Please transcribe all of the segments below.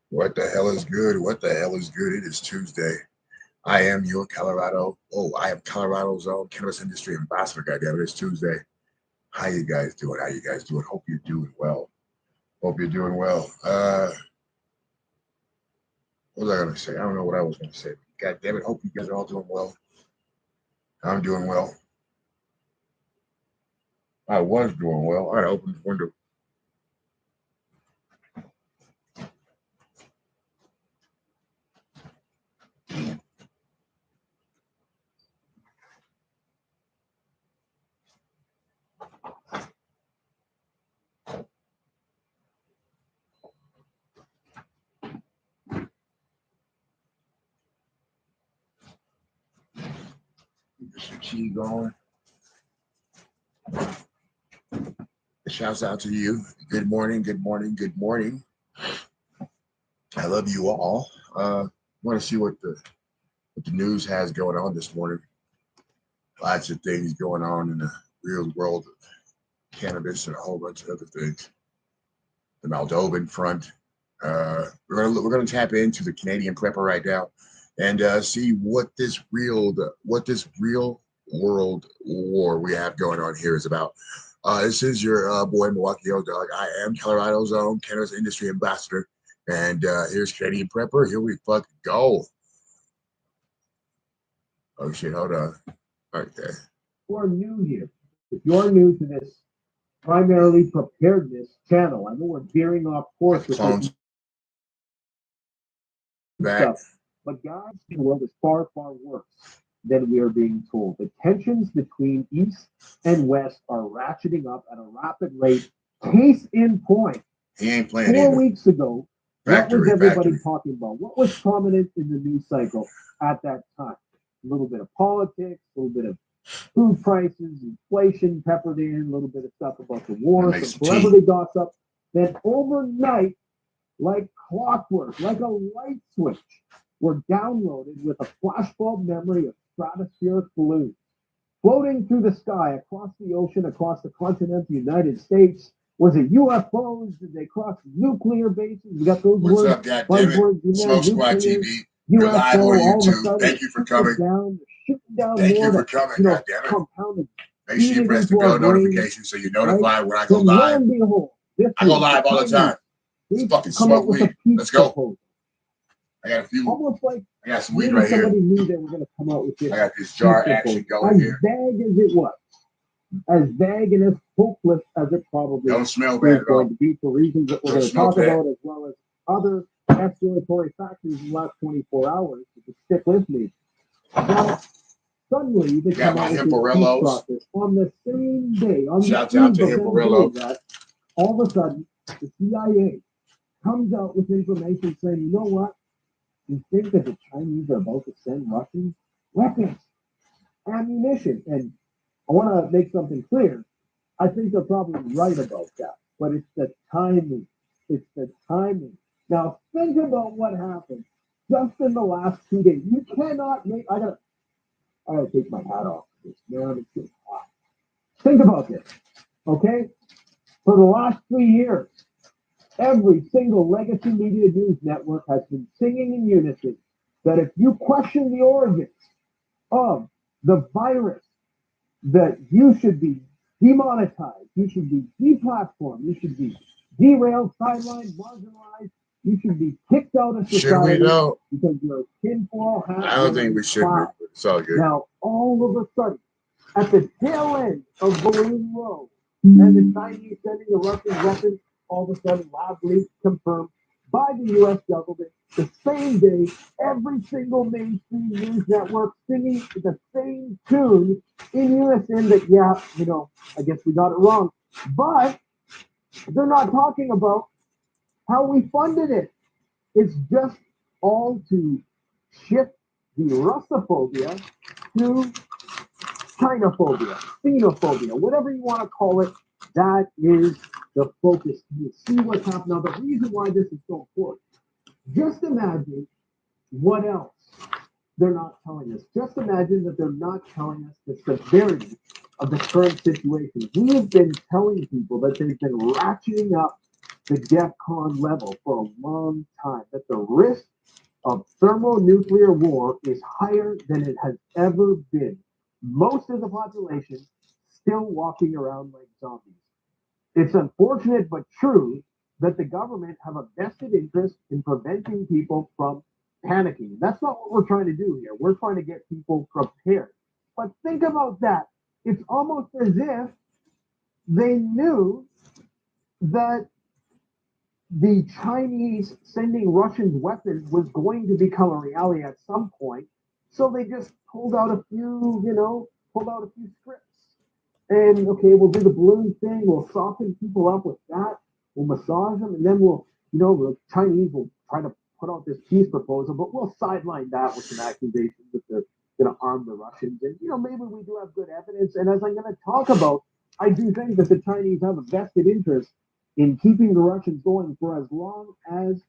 What the hell is good? What the hell is good? It is Tuesday. I am your Colorado. Oh, I am Colorado's own cannabis industry ambassador. Goddamn it, it's Tuesday. How you guys doing? How you guys doing? Hope you're doing well. Hope you're doing well. What was I gonna say? I don't know what I was gonna say. God damn it. Hope you guys are all doing well. I'm doing well. I was doing well. All right, open this window. Get some tea going. Shouts out to you. Good morning. Good morning. Good morning. I love you all. Want to see what the news has going on this morning. Lots of things going on in the real world of cannabis and a whole bunch of other things. The Moldovan front. We're gonna tap into the Canadian prepper right now and see what this real world war we have going on here is about. This is your boy Milwaukee Old Dog. I am Colorado's own cannabis industry ambassador, and here's Canadian prepper. Here we fucking go. Oh shit! Hold on. Okay. Who are new here, if you're new to this primarily preparedness channel, I know we're veering off course with Clones this back. stuff, but guys, the world is far, far worse than we are being told. The tensions between East and West are ratcheting up at a rapid rate. Case in point, He ain't playing 4 weeks ago, what was Factory, everybody factory. talking about? What was prominent in the news cycle at that time? A little bit of politics, a little bit of food prices, inflation peppered in, a little bit of stuff about the war, Make some some tea. celebrity gossip. Then overnight, like clockwork, like a light switch, were downloaded with a flashbulb memory of stratospheric balloons floating through the sky across the ocean, across the continental United States. Was it UFOs? Did they cross nuclear bases? We got those What's words, up, goddammit? buzzwords in there. Smoke Squad Nuclear, TV. You're live UFO. on All of a YouTube. sudden, Thank you for coming. down, they're shooting down Thank more you for to, coming, you know, goddammit. compounded, Make sure feed you it press the into our bell brains, notification so you're right? notified when I go Then lo live. and behold, this I go week, live all the Chinese, time. Let's they've fucking come smoke out with a weed. peace Let's go. proposal. I got a few. Almost like I got some weed maybe right here. somebody knew they were going to come out with this I got this peace jar proposal. action going As here. vague as it was, as vague and as hopeless as it probably Don't smell is bad at going all. to be for reasons that we're Don't going to smell talk bad. about, as well as other escalatory factors in the last 24 hours. If you stick with me. Now, suddenly, they Got come my out with this peace Hemporellos. process on the same day, on the Shouts out eve to of them doing Hemporello. that. All of a sudden, the CIA comes out with information saying, you know what? We think that the Chinese are about to send Russians weapons, ammunition. And I want to make something clear. I think they're probably right about that, but it's the timing. It's the timing. Now, think about what happened just in the last 2 days. You cannot make, I gotta take my hat off for this, man. It's getting hot. Think about this, okay? For the last 3 years, every single legacy media news network has been singing in unison that if you question the origins of the virus, that you should be demonetized, you should be deplatformed, you should be derailed, sidelined, marginalized, you should be kicked out of Should we society though? because you're a tinfoil hat. I don't think we should, but it's all good. Now, all of a sudden, at the tail end of Balloon Row and the Chinese sending the Russian weapons, all of a sudden, lab leaks confirmed by the U.S. government the same day, every single mainstream news network singing the same tune in unison that, yeah, you know, I guess we got it wrong. But they're not talking about how we funded it. It's just all to shift the Russophobia to Chinophobia, xenophobia, whatever you want to call it. That is the focus. You see what's happening. Now, the reason why this is so important, just imagine what else they're not telling us. Just imagine that they're not telling us the severity of the current situation. We have been telling people that they've been ratcheting up the DEFCON level for a long time, that the risk of thermonuclear war is higher than it has ever been. Most of the population still walking around like zombies. It's unfortunate but true that the government have a vested interest in preventing people from panicking. That's not what we're trying to do here. We're trying to get people prepared. But think about that. It's almost as if they knew that the Chinese sending Russians weapons was going to become a reality at some point. So they just pulled out a few, pulled out a few scripts. And okay, we'll do the balloon thing. We'll soften people up with that. We'll massage them, and then the Chinese will try to put out this peace proposal, but we'll sideline that with some accusations that they're going to arm the Russians. And maybe we do have good evidence. And as I'm going to talk about, I do think that the Chinese have a vested interest in keeping the Russians going for as long as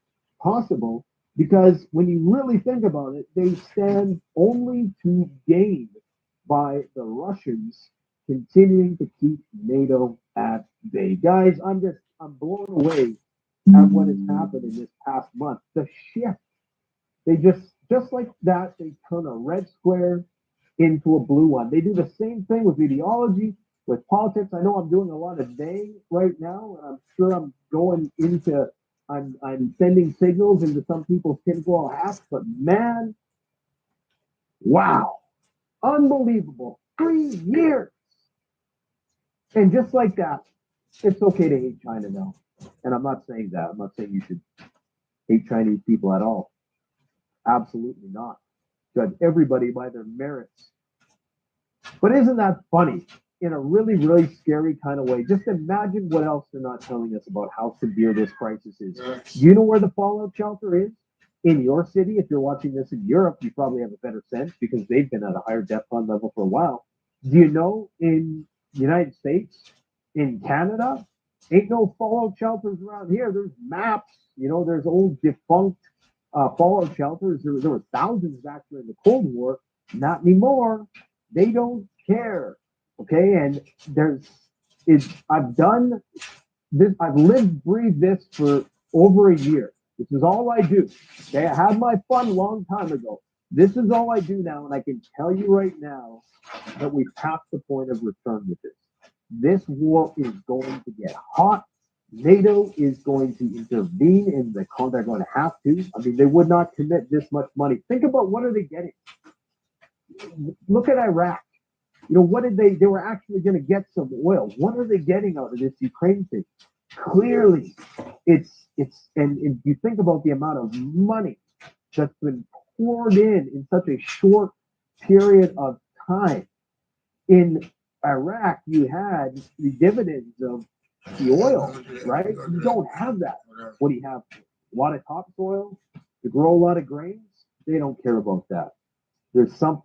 possible, because when you really think about it, they stand only to gain by the Russians continuing to keep NATO at bay. Guys, I'm blown away at what has happened in this past month. The shift. They just like that, they turn a red square into a blue one. They do the same thing with ideology, with politics. I know I'm doing a lot of they right now, and I'm sure I'm going into I'm sending signals into some people's tinfoil hats, but man, wow. Unbelievable. 3 years. And just like that, it's okay to hate China now. And I'm not saying that. I'm not saying you should hate Chinese people at all. Absolutely not. Judge everybody by their merits. But isn't that funny? In a really, really scary kind of way. Just imagine what else they're not telling us about how severe this crisis is. Do you know where the fallout shelter is? In your city. If you're watching this in Europe, you probably have a better sense because they've been at a higher DEFCON level for a while. Do you know in the United States, in Canada, ain't no fallout shelters around here. There's maps, there's old defunct fallout shelters. There were thousands back during the Cold War. Not anymore. They don't care. Okay, and I've done this. I've lived, breathed this for over a year. This is all I do. Okay, I had my fun a long time ago. This is all I do now, and I can tell you right now that we've passed the point of return with this. This war is going to get hot. NATO is going to intervene in the conflict. They're going to have to. I mean, they would not commit this much money. Think about what are they getting? Look at Iraq. What did they were actually going to get some oil. What are they getting out of this Ukraine thing? Clearly, it's and you think about the amount of money that's been poured in such a short period of time. In Iraq, you had the dividends of the oil, right? You don't have that. What do you have? A lot of topsoil to grow a lot of grains? They don't care about that. There's something